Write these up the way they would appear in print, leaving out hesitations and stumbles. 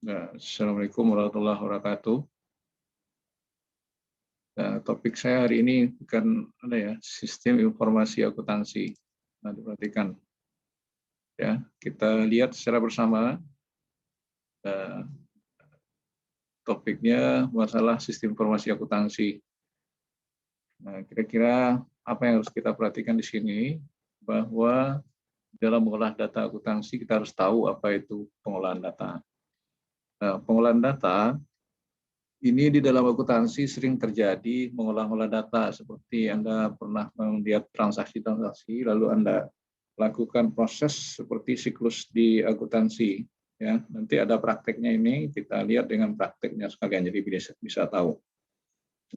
Nah, Assalamualaikum warahmatullahi wabarakatuh. Nah, topik saya hari ini bukan sistem informasi akuntansi. Nah, diperhatikan ya. Kita lihat secara bersama eh, topiknya masalah sistem informasi akuntansi. Nah, kira-kira apa yang harus kita perhatikan di sini bahwa dalam mengolah data akuntansi kita harus tahu apa itu pengolahan data. Nah, pengolahan data ini di dalam akuntansi sering terjadi mengolah-olah data seperti Anda pernah melihat transaksi-transaksi lalu Anda lakukan proses seperti siklus di akuntansi ya. Nanti ada prakteknya, ini kita lihat dengan prakteknya sekalian jadi bisa tahu.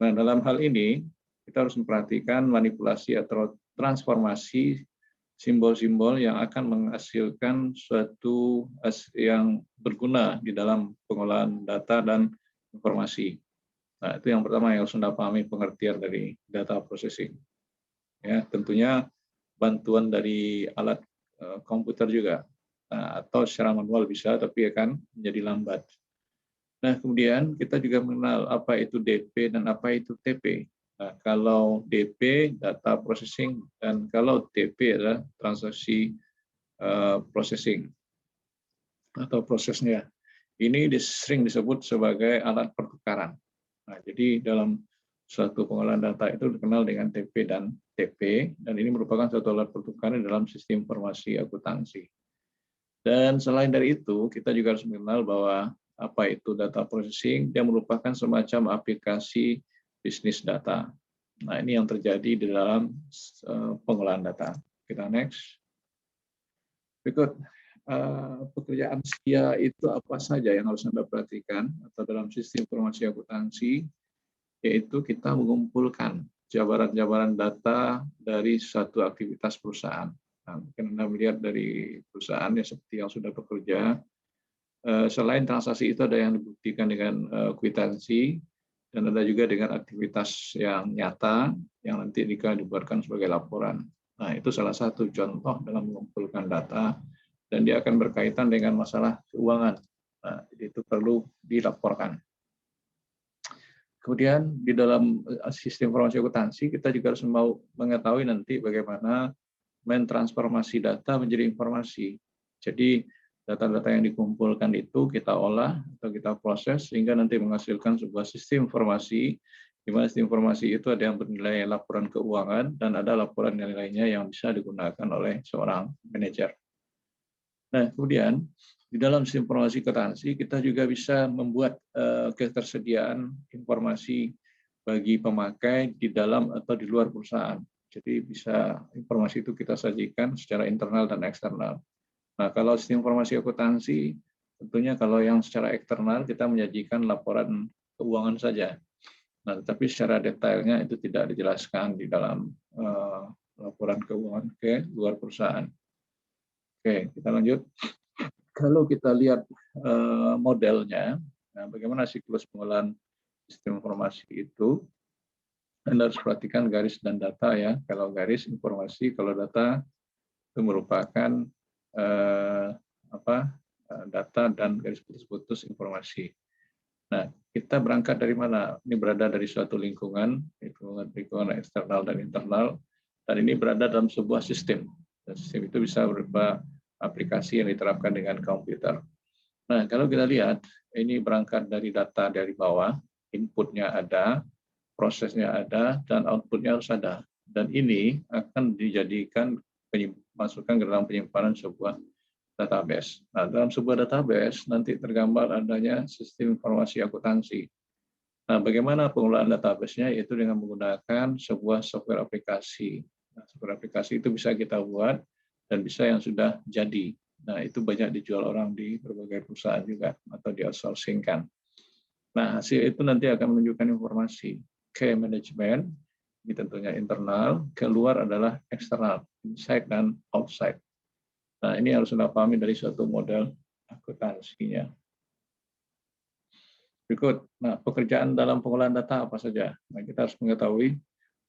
Nah, dalam hal ini kita harus memperhatikan manipulasi atau transformasi simbol-simbol yang akan menghasilkan suatu yang berguna di dalam pengolahan data dan informasi. Nah, itu yang pertama yang harus Anda pahami pengertian dari data processing. Ya, tentunya bantuan dari alat komputer juga. Nah, atau secara manual bisa, tapi akan menjadi lambat. Nah, kemudian kita juga mengenal apa itu DP dan apa itu TP. Nah, kalau DP, data processing, dan kalau TP adalah transaksi processing atau prosesnya. Ini sering disebut sebagai alat pertukaran. Nah, jadi dalam suatu pengolahan data itu dikenal dengan TP dan TP, dan ini merupakan suatu alat pertukaran dalam sistem informasi akuntansi. Dan selain dari itu, kita juga harus mengenal bahwa apa itu data processing, dia merupakan semacam aplikasi bisnis data. Nah, ini yang terjadi di dalam pengolahan data. Kita next. Berikut, pekerjaan SIA itu apa saja yang harus Anda perhatikan atau dalam sistem informasi akuntansi, yaitu kita mengumpulkan jabaran-jabaran data dari satu aktivitas perusahaan. Nah, mungkin Anda melihat dari perusahaan ya seperti yang sudah bekerja, selain transaksi itu ada yang dibuktikan dengan kwitansi, dan ada juga dengan aktivitas yang nyata yang nanti dibuatkan sebagai laporan. Nah, itu salah satu contoh dalam mengumpulkan data, dan dia akan berkaitan dengan masalah keuangan. Nah, itu perlu dilaporkan. Kemudian di dalam sistem informasi akuntansi kita juga harus mengetahui nanti bagaimana mentransformasi data menjadi informasi. Jadi data-data yang dikumpulkan itu kita olah atau kita proses sehingga nanti menghasilkan sebuah sistem informasi, di mana sistem informasi itu ada yang bernilai laporan keuangan dan ada laporan nilai-nilainya yang bisa digunakan oleh seorang manajer. Nah, kemudian di dalam sistem informasi akuntansi kita juga bisa membuat ketersediaan informasi bagi pemakai di dalam atau di luar perusahaan. Jadi bisa informasi itu kita sajikan secara internal dan eksternal. Nah, kalau sistem informasi akuntansi, tentunya kalau yang secara eksternal kita menyajikan laporan keuangan saja. Nah, tetapi secara detailnya itu tidak dijelaskan di dalam laporan keuangan ke luar perusahaan. Oke, kita lanjut. Kalau kita lihat modelnya, nah, bagaimana siklus pengolahan sistem informasi itu, Anda harus perhatikan garis dan data ya. Kalau garis informasi, kalau data itu merupakan data dan garis putus-putus informasi. Nah, kita berangkat dari mana? Ini berada dari suatu lingkungan eksternal dan internal, dan ini berada dalam sebuah sistem. Dan sistem itu bisa berupa aplikasi yang diterapkan dengan komputer. Nah, kalau kita lihat, ini berangkat dari data dari bawah, inputnya ada, prosesnya ada, dan outputnya harus ada. Dan ini akan dijadikan masukkan ke dalam penyimpanan sebuah database. Nah, dalam sebuah database nanti tergambar adanya sistem informasi akuntansi. Nah, bagaimana pengolahan database-nya? Yaitu dengan menggunakan sebuah software aplikasi. Nah, software aplikasi itu bisa kita buat dan bisa yang sudah jadi. Nah, itu banyak dijual orang di berbagai perusahaan juga atau di outsourcing-kan. Nah, hasil itu nanti akan menunjukkan informasi ke manajemen, ini tentunya internal, keluar adalah eksternal, inside dan outside. Nah, ini harus Anda pahami dari suatu model akuntansinya. Berikut, nah, pekerjaan dalam pengolahan data apa saja? Nah, kita harus mengetahui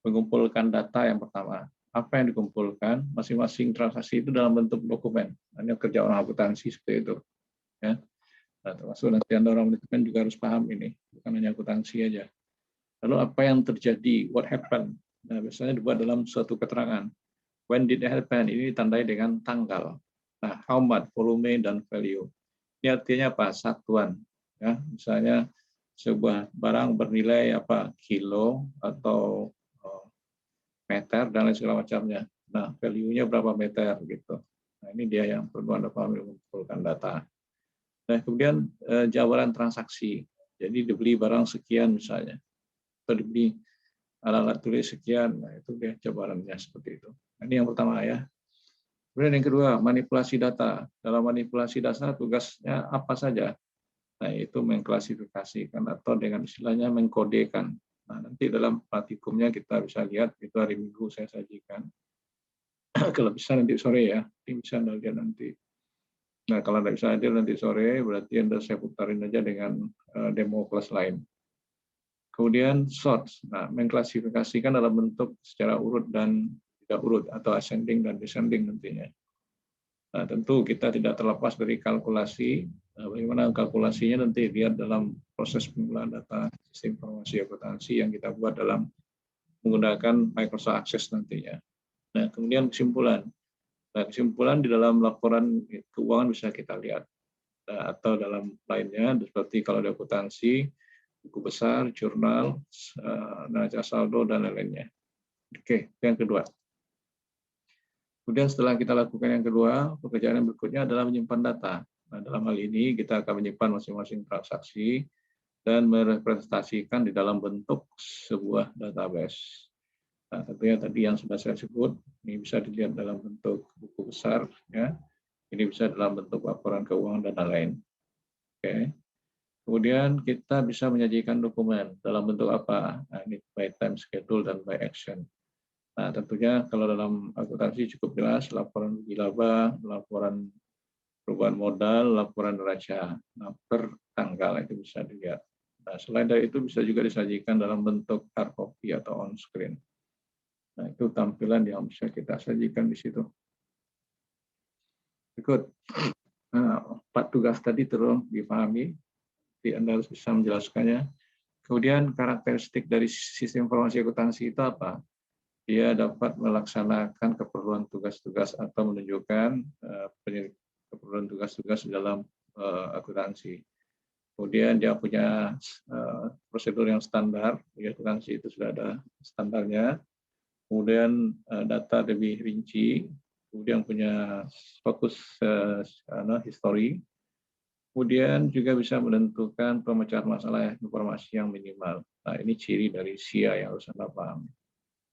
mengumpulkan data yang pertama. Apa yang dikumpulkan? Masing-masing transaksi itu dalam bentuk dokumen. Nah, ini kerja orang akuntansi seperti itu. Ya. Nah, termasuk nanti Anda orang manajemen juga harus paham ini, bukan hanya akuntansi aja. Lalu apa yang terjadi, what happened? Nah, biasanya dibuat dalam suatu keterangan. When did it happen? Ini ditandai dengan tanggal. Nah, how much, volume, dan value. Ini artinya apa? Satuan. Ya, misalnya sebuah barang bernilai apa? Kilo atau meter dan lain segala macamnya. Nah, value-nya berapa meter gitu. Nah, ini dia yang perlu Anda pahami mengumpulkan data. Nah, kemudian jabaran transaksi. Jadi dibeli barang sekian misalnya. Atau dibeli alat-alat tulis sekian. Nah, itu dia jabarannya seperti itu. Nah, ini yang pertama ya. Kemudian yang kedua, manipulasi data. Dalam manipulasi data tugasnya apa saja? Nah, itu mengklasifikasikan atau dengan istilahnya mengkodekan. Nah, nanti dalam praktikumnya kita bisa lihat, itu hari Minggu saya sajikan. Kalau bisa nanti sore ya, ini bisa Anda lihat nanti. Nah, kalau tidak bisa hadir nanti sore, berarti Anda saya putarin aja dengan demo kelas lain. Kemudian sort, nah, mengklasifikasikan dalam bentuk secara urut dan tidak urut, atau ascending dan descending nantinya. Nah, tentu kita tidak terlepas dari kalkulasi. Nah, bagaimana kalkulasinya nanti lihat dalam proses pengumpulan data sistem informasi akuntansi yang kita buat dalam menggunakan Microsoft Access nantinya. Nah, kemudian kesimpulan. Nah, kesimpulan di dalam laporan keuangan bisa kita lihat. Nah, atau dalam lainnya, seperti kalau ada akuntansi, buku besar, jurnal, neraca saldo, dan lain-lainnya. Oke, yang kedua. Kemudian setelah kita lakukan yang kedua, pekerjaan yang berikutnya adalah menyimpan data. Nah, dalam hal ini kita akan menyimpan masing-masing transaksi dan merepresentasikan di dalam bentuk sebuah database. Nah, tentunya tadi yang sudah saya sebut, ini bisa dilihat dalam bentuk buku besar, ya. Ini bisa dalam bentuk laporan keuangan dan lain-lain. Oke. Kemudian kita bisa menyajikan dokumen dalam bentuk apa? Nah, ini by time schedule dan by action. Nah, tentunya kalau dalam akuntansi cukup jelas, laporan rugi laba, laporan perubahan modal, laporan neraca. Nah, per tanggal itu bisa dilihat. Nah, selain dari itu bisa juga disajikan dalam bentuk hard copy atau on screen. Nah, itu tampilan yang bisa kita sajikan di situ. Berikut, nah, 4 tugas tadi terus dipahami, jadi Anda harus bisa menjelaskannya. Kemudian karakteristik dari sistem informasi akuntansi itu apa? Dia dapat melaksanakan keperluan tugas-tugas atau menunjukkan keperluan tugas-tugas dalam akuntansi. Kemudian dia punya prosedur yang standar, di akuntansi itu sudah ada standarnya. Kemudian data lebih rinci, kemudian punya fokus history. Kemudian juga bisa menentukan pemecahan masalah informasi yang minimal. Nah, ini ciri dari SIA yang harus Anda pahami.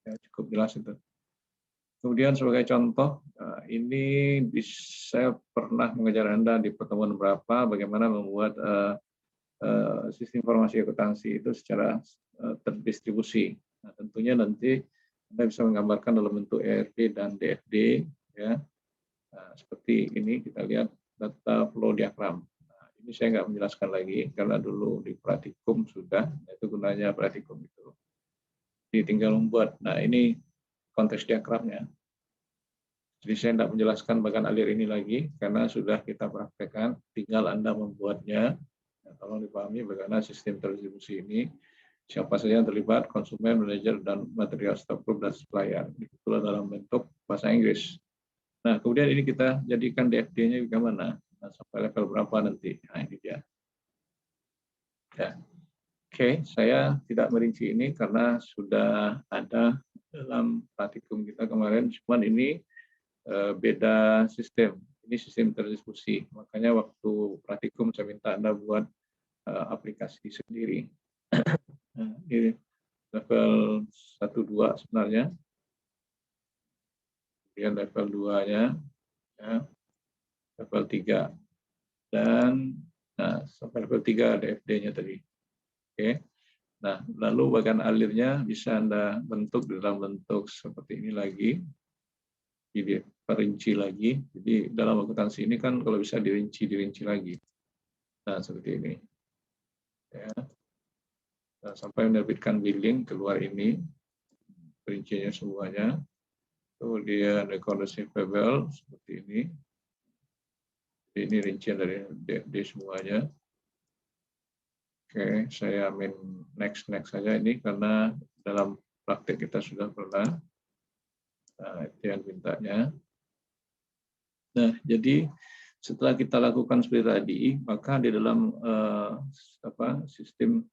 Ya, cukup jelas itu. Kemudian sebagai contoh, ini saya pernah mengajar Anda di pertemuan berapa bagaimana membuat sistem informasi akuntansi itu secara terdistribusi. Nah, tentunya nanti Anda bisa menggambarkan dalam bentuk ERD dan DFD, ya. Nah, seperti ini kita lihat data flow diagram. Nah, ini saya nggak menjelaskan lagi karena dulu di praktikum sudah, itu gunanya praktikum itu. Jadi tinggal membuat. Nah, ini konteks diagramnya. Jadi saya tidak menjelaskan bagian alir ini lagi karena sudah kita praktekkan. Tinggal Anda membuatnya. Nah, tolong dipahami bagaimana sistem terdistribusi ini. Siapa saja yang terlibat, konsumen, manajer, dan material stock group dan supplier. Itulah dalam bentuk bahasa Inggris. Nah, kemudian ini kita jadikan DFD-nya bagaimana? Nah, sampai level berapa nanti? Nah, ini dia. Ya. Oke, saya tidak merinci ini karena sudah ada dalam praktikum kita kemarin. Cuman ini beda sistem. Ini sistem terdistribusi. Makanya waktu praktikum saya minta Anda buat aplikasi sendiri. Nah, ini level 1-2 sebenarnya. Kemudian level 2-nya, ya, level 3. Dan nah, sampai level 3 ada FD-nya tadi. Oke. Nah, lalu bagian alirnya bisa Anda bentuk dalam bentuk seperti ini lagi. Jadi perinci lagi. Jadi dalam akuntansi ini kan kalau bisa dirinci lagi. Nah, seperti ini. Ya. Nah, sampai menerbitkan billing keluar ini perinciannya semuanya. Kemudian record receivable seperti ini. Jadi ini rincian dari DFD semuanya. Oke, saya next saja ini karena dalam praktek kita sudah pernah. Nah, itu yang mintanya. Nah, jadi setelah kita lakukan seperti tadi, maka di dalam sistem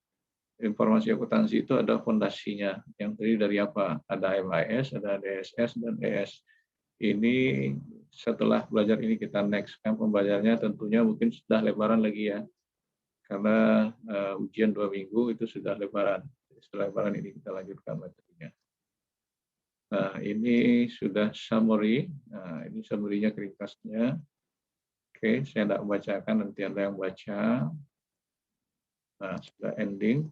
informasi akuntansi itu ada fondasinya yang terdiri dari apa? Ada MIS, ada DSS, dan ES. Ini setelah belajar ini kita next. Yang pembelajarannya tentunya mungkin sudah lebaran lagi ya. Karena ujian 2 minggu itu sudah lebaran. Setelah lebaran ini kita lanjutkan materinya. Nah, ini sudah summary. Nah, ini summary-nya ringkasnya. Oke, saya tidak membacakan, nanti Anda yang baca. Nah, sudah ending.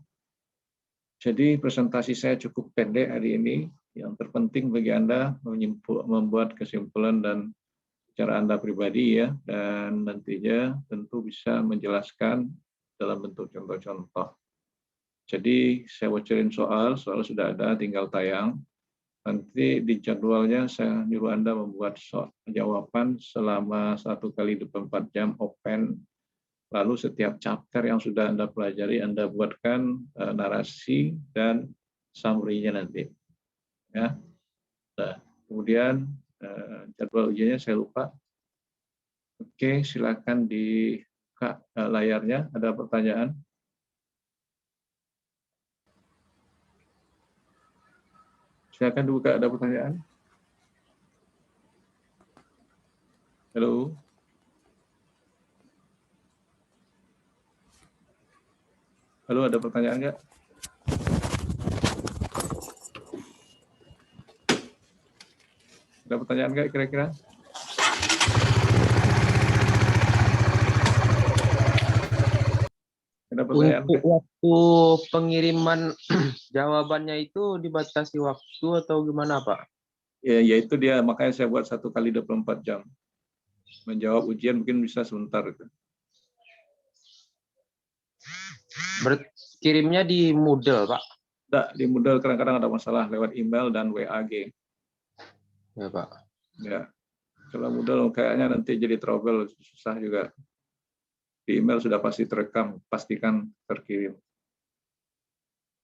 Jadi presentasi saya cukup pendek hari ini. Yang terpenting bagi Anda membuat kesimpulan dan cara Anda pribadi ya, dan nantinya tentu bisa menjelaskan dalam bentuk contoh-contoh. Jadi saya bocorin soal sudah ada, tinggal tayang. Nanti di jadwalnya saya nyuruh Anda membuat jawaban selama 1 kali 24 jam open. Lalu setiap chapter yang sudah Anda pelajari, Anda buatkan narasi dan summary-nya nanti. Ya. Nah, kemudian jadwal ujiannya saya lupa. Oke, silakan dibuka layarnya. Ada pertanyaan? Silakan dibuka, ada pertanyaan? Halo? Halo, ada pertanyaan nggak? Ada pertanyaan nggak kira-kira? Ada pertanyaan Untuk nggak? waktu pengiriman jawabannya itu dibatasi waktu atau gimana, Pak? Ya itu dia, makanya saya buat 1 kali 24 jam. Menjawab ujian mungkin bisa sebentar. Kirimnya di Moodle, Pak? Tidak, di Moodle kadang-kadang ada masalah lewat email dan WAG. Ya, Pak. Ya, kalau Moodle kayaknya nanti jadi trouble, susah juga. Di email sudah pasti terekam, pastikan terkirim.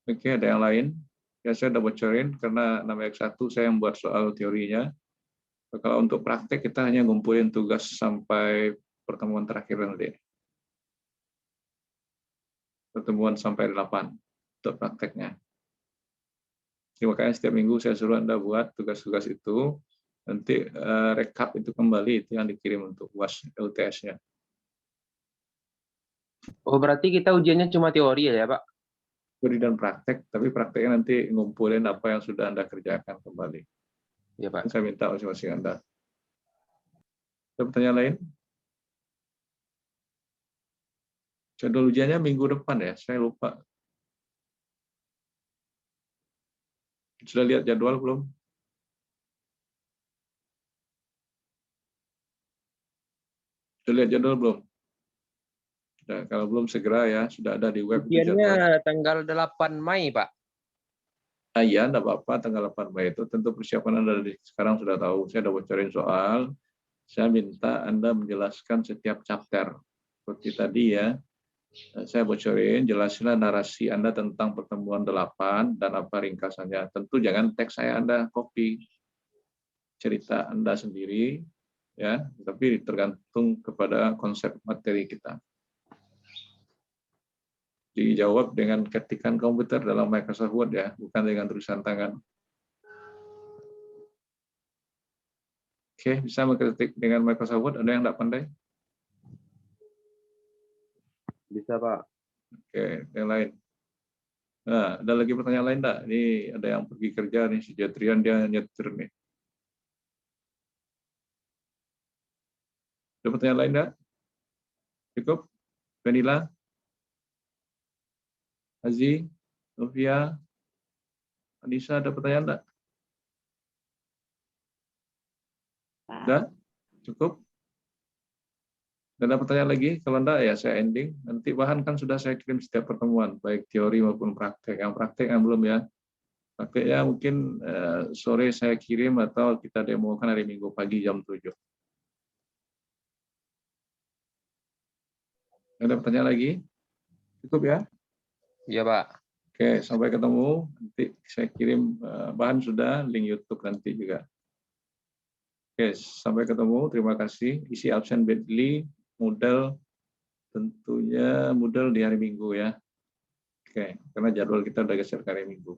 Oke, ada yang lain? Ya, saya udah bocorin, karena namanya X1 saya yang buat soal teorinya. Kalau untuk praktek, kita hanya ngumpulin tugas sampai pertemuan terakhir nanti. Pertemuan sampai 8 untuk prakteknya. Jadi, makanya setiap minggu saya suruh Anda buat tugas-tugas itu, nanti rekap itu kembali, itu yang dikirim untuk UAS LTS-nya. Oh, berarti kita ujiannya cuma teori ya, Pak? Teori dan praktek, tapi prakteknya nanti ngumpulin apa yang sudah Anda kerjakan kembali. Ya, Pak. Saya minta masing-masing Anda. Ada pertanyaan lain? Jadwal ujiannya minggu depan ya, saya lupa. Sudah lihat jadwal belum? Sudah lihat jadwal belum? Nah, kalau belum segera ya, sudah ada di web itu jadwal. Ujiannya tanggal 8 Mei, Pak. Nah, iya, enggak apa-apa, tanggal 8 Mei itu tentu persiapan Anda dari sekarang sudah tahu. Saya sudah bocorin soal, saya minta Anda menjelaskan setiap chapter. Seperti tadi ya, saya bocorin, jelaslah narasi Anda tentang pertemuan 8 dan apa ringkasannya. Tentu jangan teks saya Anda copy. Cerita Anda sendiri, ya, tapi tergantung kepada konsep materi kita. Dijawab dengan ketikan komputer dalam Microsoft Word ya, bukan dengan tulisan tangan. Oke, bisa mengketik dengan Microsoft Word, ada yang tidak pandai? Bisa, Pak. Oke, yang lain. Nah, ada lagi pertanyaan lain enggak? Ini ada yang pergi kerja nih, si Jatrian dia nyetir nih. Ada pertanyaan lain enggak? Cukup? Vanilla? Aziz? Novia? Anissa, ada pertanyaan enggak? Enggak? Cukup? Dan ada pertanyaan lagi? Kalau enggak ya saya ending. Nanti bahan kan sudah saya kirim setiap pertemuan, baik teori maupun praktek. Yang praktek yang belum ya. Prakteknya mungkin sore saya kirim atau kita demokan hari Minggu pagi jam 7. Ada pertanyaan lagi? Cukup ya? Iya, Pak. Oke, sampai ketemu. Nanti saya kirim bahan sudah, link YouTube nanti juga. Oke, sampai ketemu. Terima kasih. Isi absen Bentley, model tentunya model di hari Minggu ya. Oke, karena jadwal kita udah geser ke hari Minggu.